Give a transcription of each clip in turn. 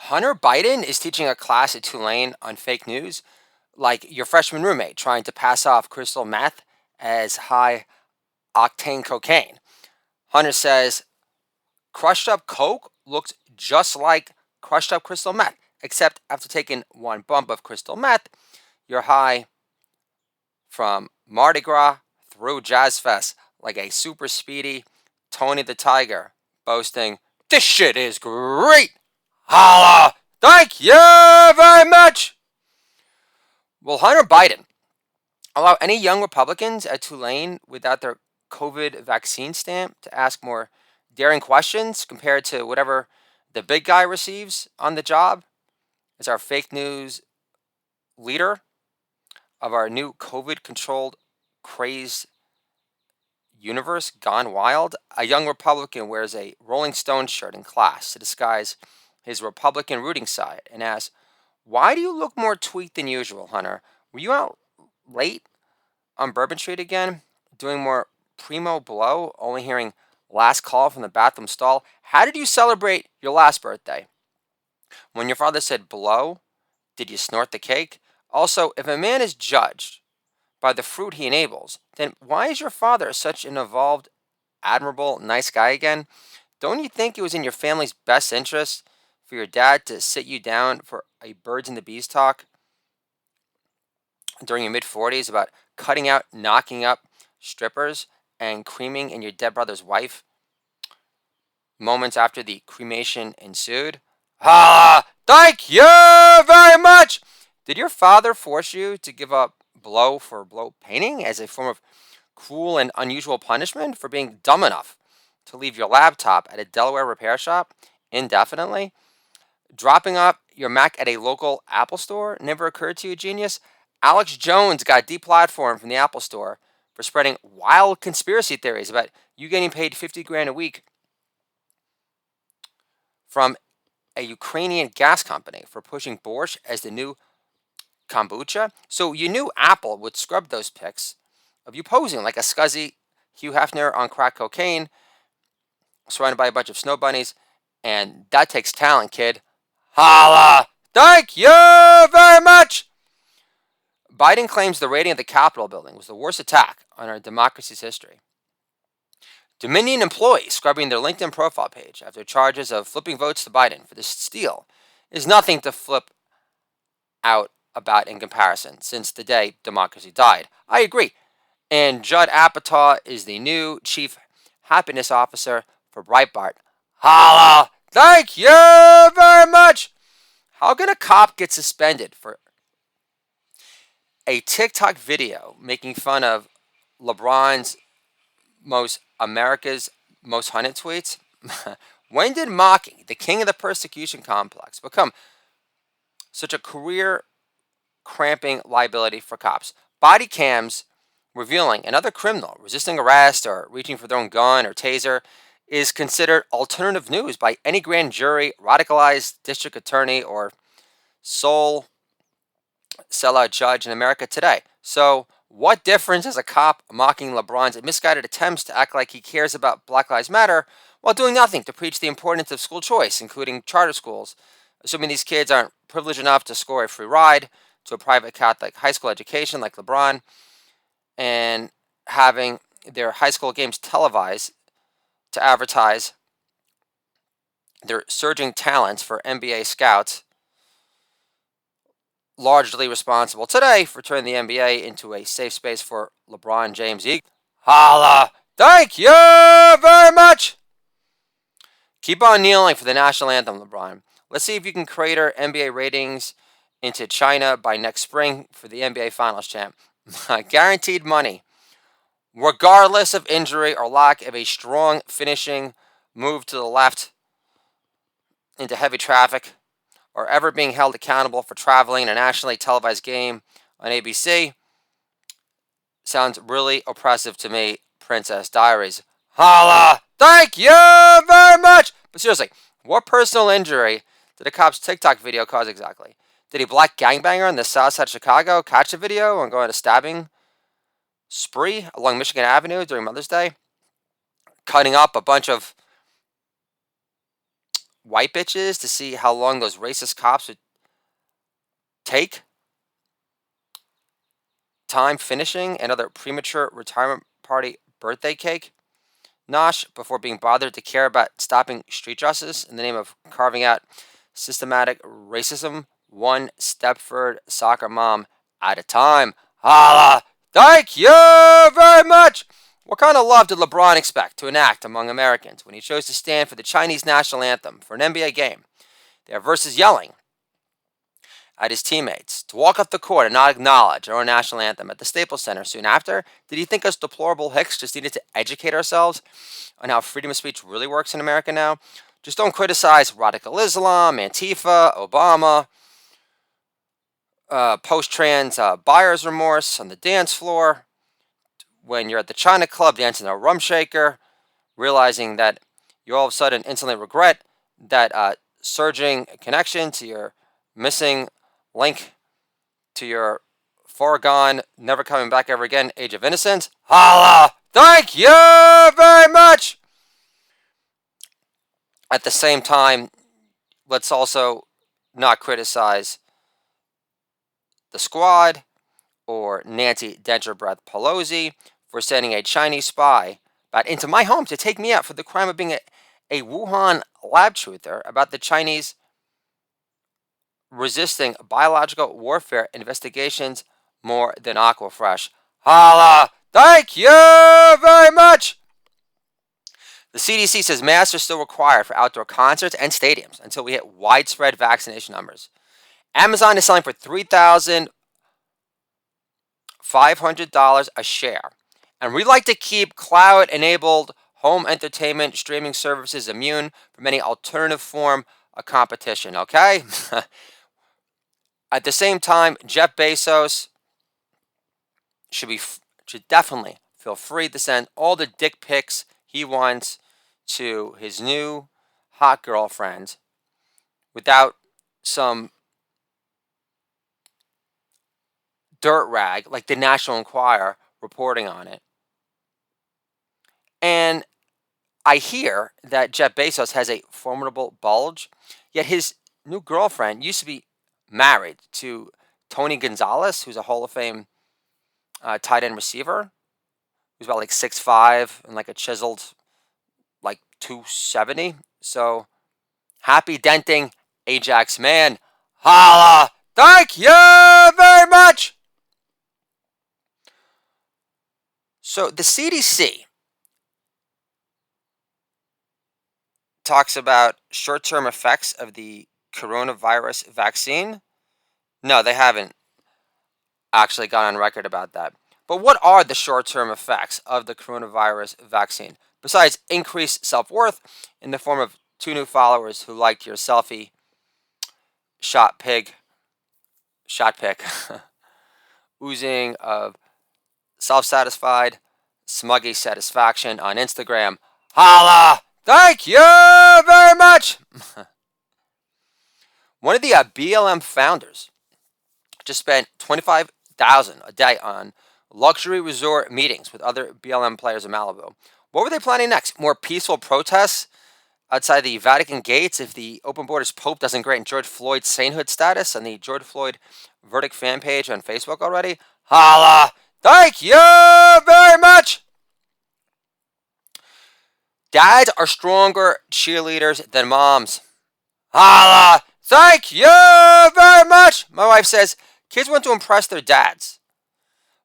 Hunter Biden is teaching a class at Tulane on fake news, like your freshman roommate trying to pass off crystal meth as high octane cocaine. Hunter says crushed up coke looked just like crushed up crystal meth, except after taking one bump of crystal meth, you're high from Mardi Gras through Jazz Fest like a super speedy Tony the Tiger, boasting, "This shit is great! Holla! Thank you very much!" Will Hunter Biden allow any young Republicans at Tulane without their COVID vaccine stamp to ask more daring questions compared to whatever the big guy receives on the job as our fake news leader of our new COVID controlled crazed universe gone wild? A young Republican wears a Rolling Stone shirt in class to disguise his Republican rooting side and asks, "Why do you look more tweaked than usual, Hunter? Were you out late on Bourbon Street again, doing more primo blow, only hearing last call from the bathroom stall? How did you celebrate your last birthday? When your father said blow, did you snort the cake? Also, if a man is judged by the fruit he enables, then why is your father such an evolved, admirable, nice guy again? Don't you think it was in your family's best interest for your dad to sit you down for a birds and the bees talk during your mid 40s about cutting out, knocking up strippers and creaming in your dead brother's wife moments after the cremation ensued? Ah, thank you very much! Did your father force you to give up blow for blow painting as a form of cruel and unusual punishment for being dumb enough to leave your laptop at a Delaware repair shop indefinitely? Dropping off your Mac at a local Apple store never occurred to you, genius? Alex Jones got deplatformed from the Apple store for spreading wild conspiracy theories about you getting paid 50 grand a week from a Ukrainian gas company for pushing borscht as the new kombucha. So you knew Apple would scrub those pics of you posing like a scuzzy Hugh Hefner on crack cocaine, surrounded by a bunch of snow bunnies, and that takes talent, kid. Holla! Thank you very much! Biden claims the raiding of the Capitol building was the worst attack on our democracy's history. Dominion employees scrubbing their LinkedIn profile page after charges of flipping votes to Biden for the steal is nothing to flip out about in comparison since the day democracy died. I agree. And Judd Apatow is the new chief happiness officer for Breitbart. Holla! Thank you very much! How can a cop get suspended for a TikTok video making fun of LeBron's America's most hunted tweets? When did mocking the king of the persecution complex become such a career cramping liability for cops? Body cams revealing another criminal resisting arrest or reaching for their own gun or taser is considered alternative news by any grand jury, radicalized district attorney, or sole sellout judge in America today. So, what difference is a cop mocking LeBron's misguided attempts to act like he cares about Black Lives Matter while doing nothing to preach the importance of school choice, including charter schools, assuming these kids aren't privileged enough to score a free ride to a private Catholic high school education like LeBron, and having their high school games televised to advertise their surging talents for NBA scouts, largely responsible today for turning the NBA into a safe space for LeBron James. Holla! Thank you very much! Keep on kneeling for the national anthem, LeBron. Let's see if you can crater NBA ratings into China by next spring for the NBA Finals champ. Guaranteed money, regardless of injury or lack of a strong finishing move to the left into heavy traffic, or ever being held accountable for traveling in a nationally televised game on ABC. Sounds really oppressive to me, Princess Diaries. Holla! Thank you very much! But seriously, what personal injury did a cop's TikTok video cause exactly? Did a black gangbanger in the south side of Chicago catch a video and go on a stabbing spree along Michigan Avenue during Mother's Day, cutting up a bunch of white bitches to see how long those racist cops would take time finishing another premature retirement party birthday cake nosh before being bothered to care about stopping street justice in the name of carving out systematic racism one Stepford soccer mom at a time. Holla! Thank you very much! What kind of love did LeBron expect to enact among Americans when he chose to stand for the Chinese national anthem for an NBA game? There versus yelling at his teammates to walk off the court and not acknowledge our national anthem at the Staples Center soon after? Did he think us deplorable hicks just needed to educate ourselves on how freedom of speech really works in America now? Just don't criticize radical Islam, Antifa, Obama, post-trans buyer's remorse on the dance floor when you're at the China Club dancing a rum shaker, realizing that you all of a sudden instantly regret that surging connection to your missing link to your foregone, never coming back ever again age of innocence. Holla! Thank you very much! At the same time, let's also not criticize the squad or Nancy Denture Breath Pelosi for sending a Chinese spy back into my home to take me out for the crime of being a Wuhan lab truther about the Chinese resisting biological warfare investigations more than Aquafresh. Holla! Thank you very much! The CDC says masks are still required for outdoor concerts and stadiums until we hit widespread vaccination numbers. Amazon is selling for $3,500 a share. And we like to keep cloud-enabled home entertainment streaming services immune from any alternative form of competition, okay? At the same time, Jeff Bezos should definitely feel free to send all the dick pics he wants to his new hot girlfriend without some dirt rag like the National Enquirer reporting on it. And I hear that Jeff Bezos has a formidable bulge, yet his new girlfriend used to be married to Tony Gonzalez, who's a Hall of Fame tight end receiver, who's about like 6'5" and like a chiseled like 270. So happy denting, Ajax man. Holla! Thank you very much! So the CDC talks about short-term effects of the coronavirus vaccine. No, they haven't actually gone on record about that. But what are the short-term effects of the coronavirus vaccine? Besides increased self-worth in the form of 2 new followers who liked your selfie shot pic, oozing of self-satisfied, smuggy satisfaction on Instagram. Holla! Thank you very much! One of the BLM founders just spent $25,000 a day on luxury resort meetings with other BLM players in Malibu. What were they planning next? More peaceful protests outside the Vatican gates if the open borders Pope doesn't grant George Floyd's sainthood status on the George Floyd verdict fan page on Facebook already? Holla! Thank you very much! Dads are stronger cheerleaders than moms. Holla! Thank you very much! My wife says kids want to impress their dads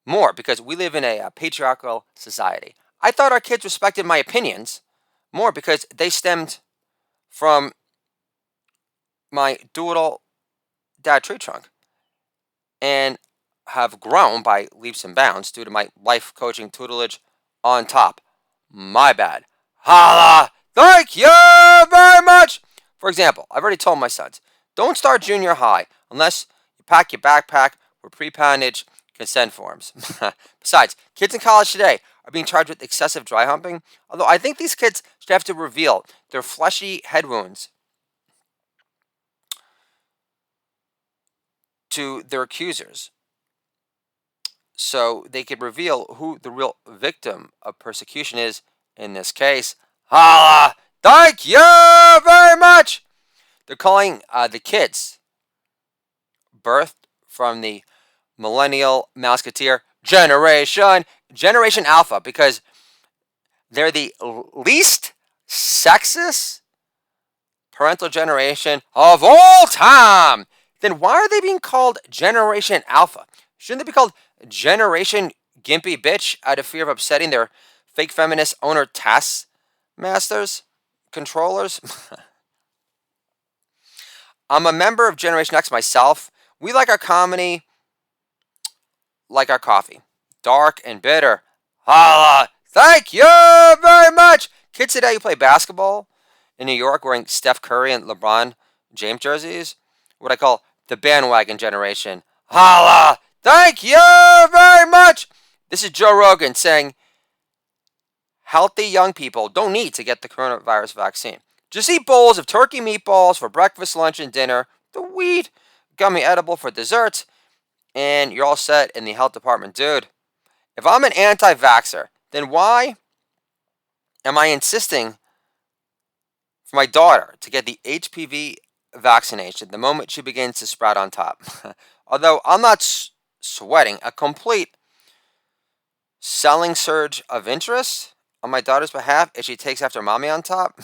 more because we live in a patriarchal society. I thought our kids respected my opinions more because they stemmed from my doodle dad tree trunk and have grown by leaps and bounds due to my life coaching tutelage on top. My bad. Holla! Thank you very much! For example, I've already told my sons, don't start junior high unless you pack your backpack with pre-packaged consent forms. Besides, kids in college today are being charged with excessive dry humping, although I think these kids should have to reveal their fleshy head wounds to their accusers so they could reveal who the real victim of persecution is in this case. Holla! Thank you very much! They're calling the kids birthed from the millennial Mouseketeer Generation Alpha, because they're the least sexist parental generation of all time. Then why are they being called Generation Alpha? Shouldn't they be called Generation Gimpy Bitch out of fear of upsetting their fake feminist owner taskmasters, controllers? I'm a member of Generation X myself. We like our comedy like our coffee. Dark and bitter. Holla! Thank you very much! Kids today who play basketball in New York wearing Steph Curry and LeBron James jerseys, what I call the bandwagon generation. Holla! Thank you very much! This is Joe Rogan saying healthy young people don't need to get the coronavirus vaccine. Just eat bowls of turkey meatballs for breakfast, lunch, and dinner, the weed gummy edible for dessert, and you're all set in the health department. Dude, if I'm an anti-vaxxer, then why am I insisting for my daughter to get the HPV vaccination the moment she begins to sprout on top? Although I'm not sweating a complete selling surge of interest on my daughter's behalf if she takes after mommy on top.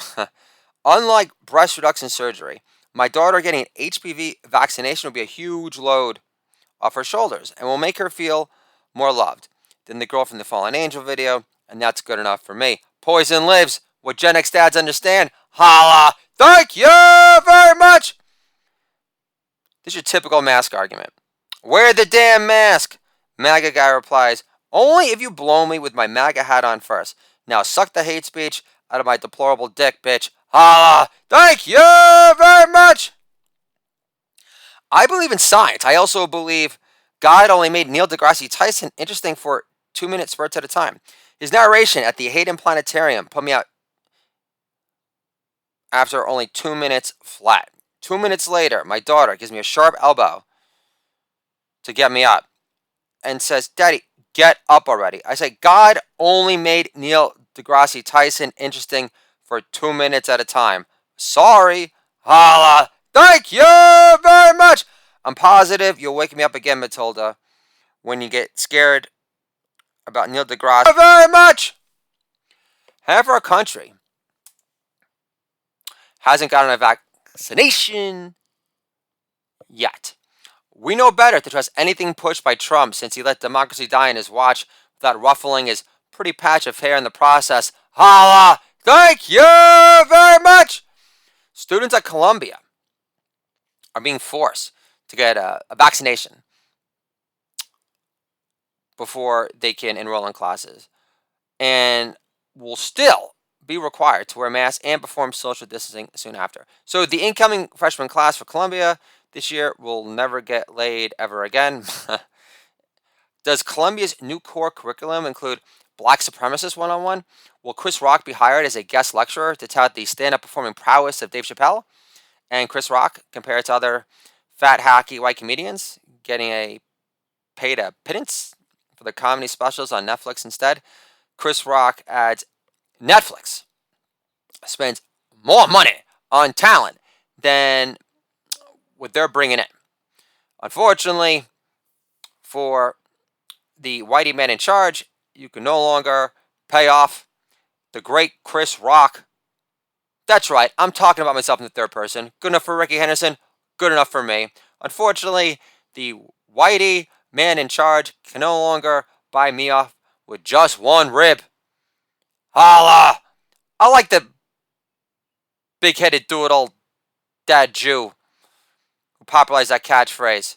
Unlike breast reduction surgery, my daughter getting an HPV vaccination will be a huge load off her shoulders and will make her feel more loved than the girl from the Fallen Angel video, and that's good enough for me. Poison lives. What Gen X dads understand. Holla! Thank you very much! This is your typical mask argument. Wear the damn mask! MAGA guy replies, only if you blow me with my MAGA hat on first. Now suck the hate speech out of my deplorable dick, bitch. Holla! Thank you very much! I believe in science. I also believe God only made Neil deGrasse Tyson interesting for 2-minute spurts at a time. His narration at the Hayden Planetarium put me out after only 2 minutes flat. 2 minutes later, my daughter gives me a sharp elbow to get me up and says, Daddy, get up already. I say, God only made Neil deGrasse Tyson interesting for 2 minutes at a time. Sorry. Holla. Thank you very much. I'm positive you'll wake me up again, Matilda, when you get scared about Neil deGrasse very much. Half our country hasn't gotten a vaccination yet. We know better to trust anything pushed by Trump since he let democracy die in his watch without ruffling his pretty patch of hair in the process. Holla! Thank you very much! Students at Columbia are being forced to get a vaccination before they can enroll in classes, and will still be required to wear masks and perform social distancing soon after. So the incoming freshman class for Columbia this year will never get laid ever again. Does Columbia's new core curriculum include Black Supremacist 101? Will Chris Rock be hired as a guest lecturer to tout the stand-up performing prowess of Dave Chappelle? And Chris Rock compared to other fat, hacky white comedians getting paid a pittance for their comedy specials on Netflix instead? Chris Rock adds Netflix spends more money on talent than what they're bringing in. Unfortunately, for the whitey man in charge, you can no longer pay off the great Chris Rock. That's right, I'm talking about myself in the third person. Good enough for Ricky Henderson, good enough for me. Unfortunately, the whitey man in charge can no longer buy me off with just one rib. Holla! I like the big-headed do-it-all dad Jew who popularized that catchphrase.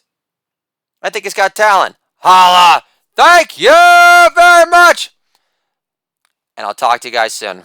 I think he's got talent. Holla! Thank you very much! And I'll talk to you guys soon.